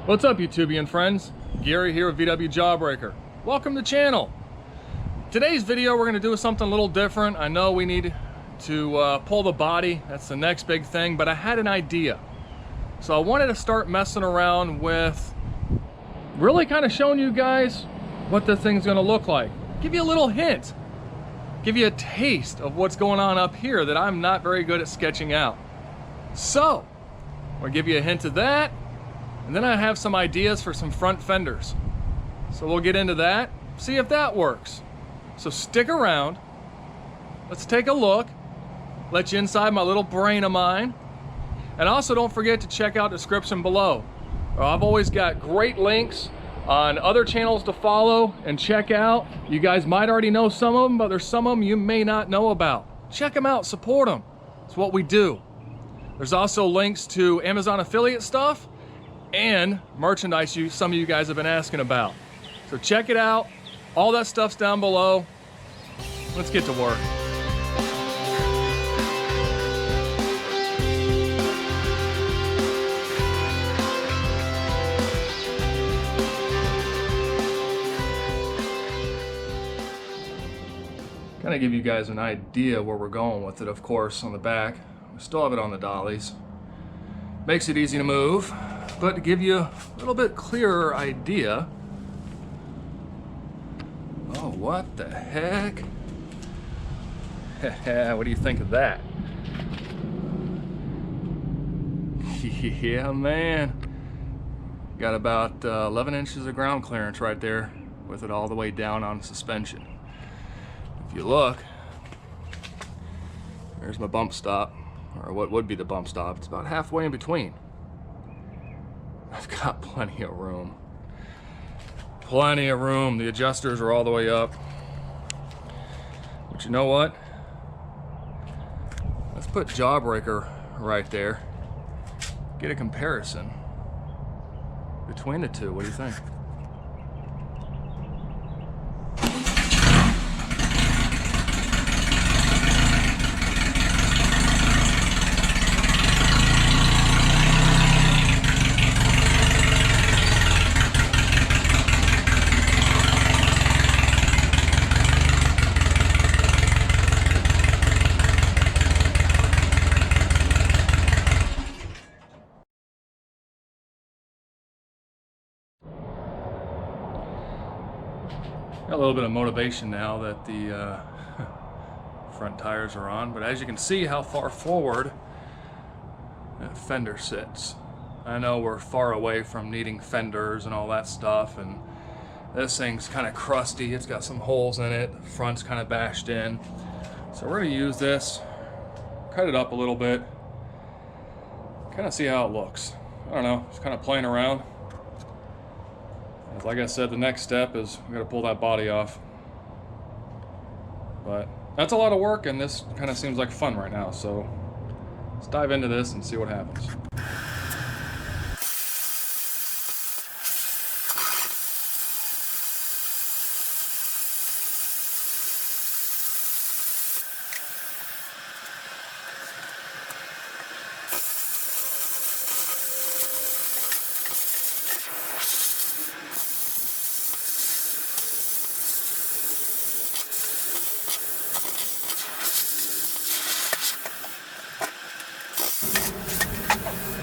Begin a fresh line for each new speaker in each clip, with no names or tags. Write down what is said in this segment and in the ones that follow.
What's up, YouTubian friends? Gary here with VW Jawbreaker. Welcome to the channel. Today's video we're going to do something a little different. I know we need to pull the body. That's the next big thing, but I had an idea. So I wanted to start messing around with really kind of showing you guys what this thing's going to look like. Give you a little hint. Give you a taste of what's going on up here that I'm not very good at sketching out. So, I'll give you a hint of that. And then I have some ideas for some front fenders. So we'll get into that, see if that works. So stick around. Let's take a look. Let you inside my little brain of mine. And also don't forget to check out the description below. I've always got great links on other channels to follow and check out. You guys might already know some of them, but there's some of them you may not know about. Check them out, support them. It's what we do. There's also links to Amazon affiliate stuff and merchandise some of you guys have been asking about. So check it out. All that stuff's down below. Let's get to work. Kind of give you guys an idea where we're going with it, of course, on the back. We still have it on the dollies. Makes it easy to move. But to give you a little bit clearer idea. Oh, what the heck? What do you think of that? Yeah, man. Got about 11 inches of ground clearance right there with it all the way down on suspension. If you look, there's my bump stop, or what would be the bump stop. It's about halfway in between. I've got plenty of room. Plenty of room. The adjusters are all the way up. But you know what? Let's put Jawbreaker right there. Get a comparison between the two. What do you think? Got a little bit of motivation now that the front tires are on, but as you can see how far forward that fender sits. I know we're far away from needing fenders and all that stuff, and this thing's kind of crusty. It's got some holes in it. The front's kind of bashed in. So we're going to use this, cut it up a little bit, kind of see how it looks. I don't know, just kind of playing around. Like I said, the next step is we got to pull that body off. But that's a lot of work, and this kind of seems like fun right now. So let's dive into this and see what happens.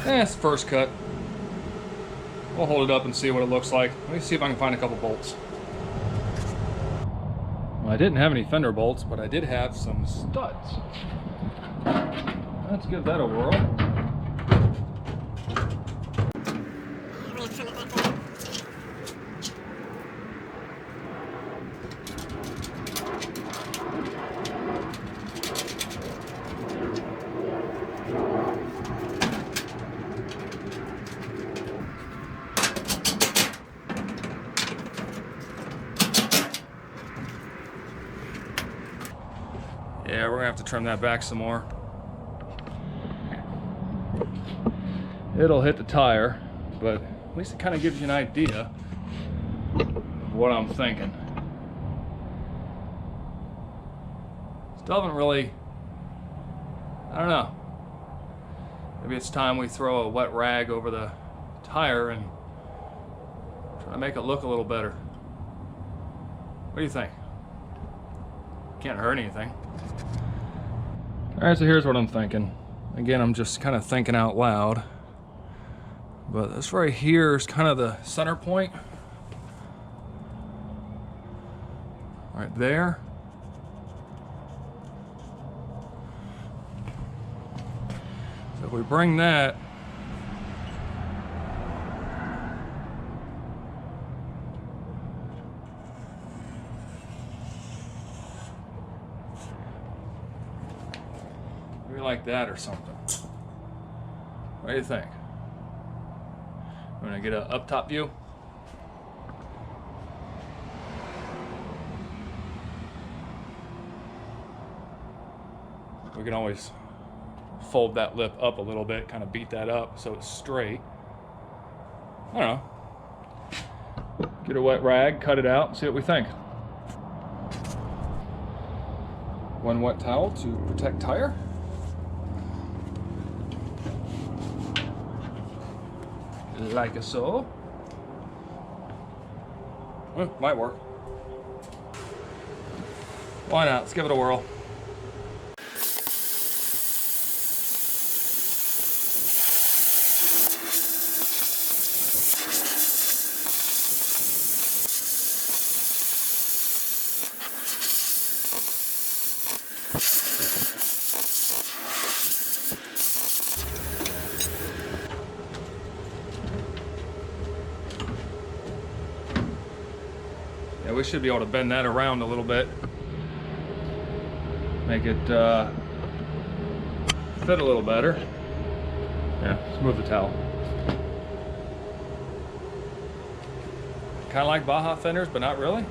It's the first cut. We'll hold it up and see what it looks like. Let me see if I can find a couple bolts. Well, I didn't have any fender bolts, but I did have some studs. Let's give that a whirl. Yeah, we're gonna have to trim that back some more. It'll hit the tire, but at least it kind of gives you an idea of what I'm thinking. Still haven't really, I don't know. Maybe it's time we throw a wet rag over the tire and Try to make it look a little better. What do you think? Can't hurt anything. All right, so here's what I'm thinking. Again, I'm just kind of thinking out loud. But this right here is kind of the center point. Right there. So if we bring that maybe like that or something. What do you think? I'm gonna get an up top view. We can always fold that lip up a little bit, kind of beat that up so it's straight. I don't know. Get a wet rag, cut it out, and see what we think. One wet towel to protect tire. Like so. Well, might work. Why not? Let's give it a whirl. Yeah, we should be able to bend that around a little bit. Make it fit a little better. Yeah, smooth the towel. Kind of like Baja fenders, but not really.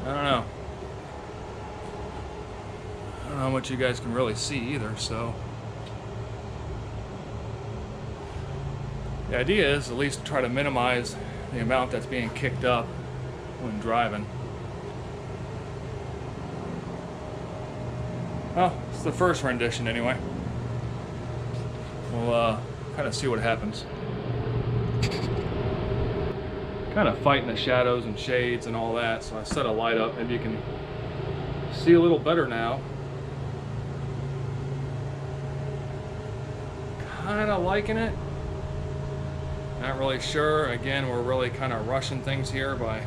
I don't know. I don't know how much you guys can really see either, so. The idea is at least try to minimize the amount that's being kicked up when driving. Well, it's the first rendition anyway. We'll kind of see what happens. Kind of fighting the shadows and shades and all that, so I set a light up. Maybe you can see a little better now. Kind of liking it. Not really sure. Again, we're really kind of rushing things here by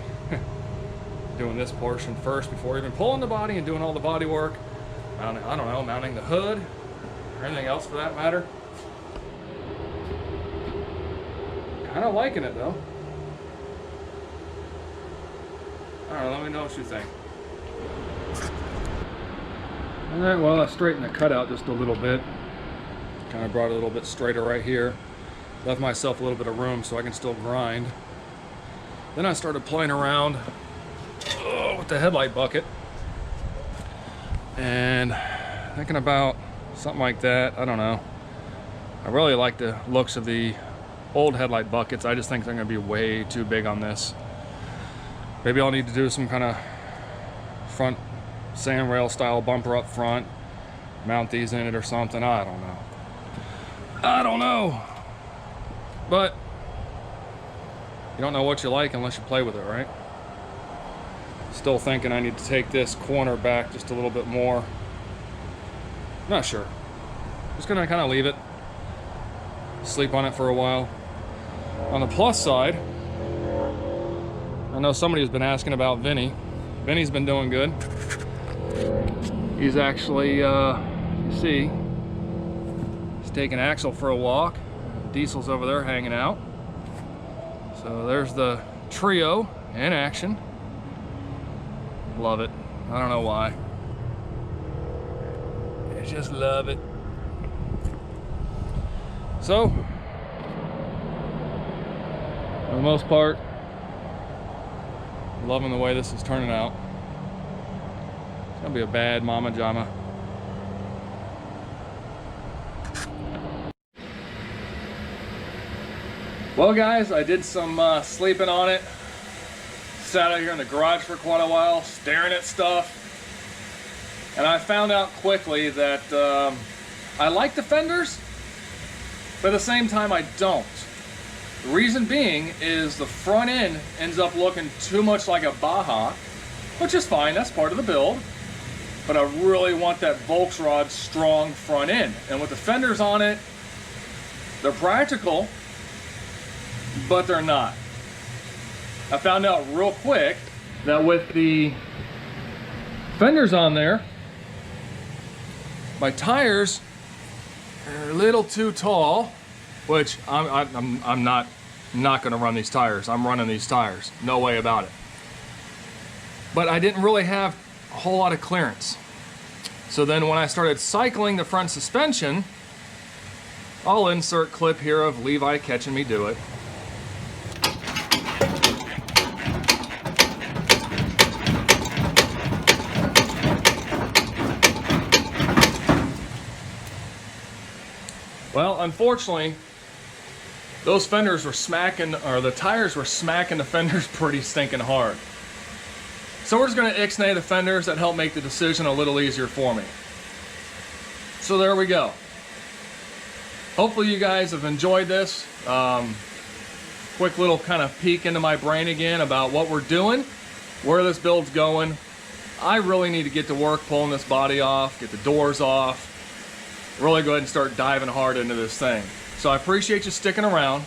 doing this portion first before even pulling the body and doing all the body work. I don't know, mounting the hood or anything else for that matter. Kind of liking it though. I don't know, let me know what you think. Alright, well, I straightened the cutout just a little bit. Kind of brought it a little bit straighter right here. Left myself a little bit of room so I can still grind. Then I started playing around with the headlight bucket and thinking about something like that. I don't know. I really like the looks of the old headlight buckets. I just think they're going to be way too big on this. Maybe I'll need to do some kind of front sand rail style bumper up front, mount these in it or something. I don't know. I don't know. But you don't know what you like unless you play with it, right? Still thinking I need to take this corner back just a little bit more. Not sure. Just gonna kind of leave it, sleep on it for a while. On the plus side, I know somebody has been asking about Vinny. Vinny's been doing good. He's actually, you see, he's taking Axel for a walk. Diesel's over there hanging out. So there's the trio in action. Love it. I don't know why. I just love it. So, for the most part, loving the way this is turning out. It's gonna be a bad mama jama. Well guys, I did some sleeping on it. Sat out here in the garage for quite a while, staring at stuff. And I found out quickly that I like the fenders, but at the same time I don't. The reason being is the front end ends up looking too much like a Baja, which is fine, that's part of the build. But I really want that Volksrod strong front end. And with the fenders on it, they're practical, but they're not. I found out real quick that with the fenders on there, my tires are a little too tall, which I'm not gonna run these tires. I'm running these tires, no way about it. But I didn't really have a whole lot of clearance. So then when I started cycling the front suspension, I'll insert clip here of Levi catching me do it. Well, unfortunately, those fenders were smacking, or the tires were smacking the fenders pretty stinking hard. So we're just gonna ixnay the fenders. That helped make the decision a little easier for me. So there we go. Hopefully you guys have enjoyed this. Quick little kind of peek into my brain again about what we're doing, where this build's going. I really need to get to work pulling this body off, get the doors off, really go ahead and start diving hard into this thing. So I appreciate you sticking around.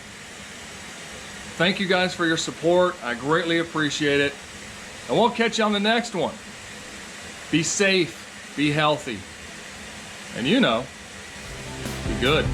Thank you guys for your support. I greatly appreciate it. And we'll catch you on the next one. Be safe, be healthy, and you know, be good.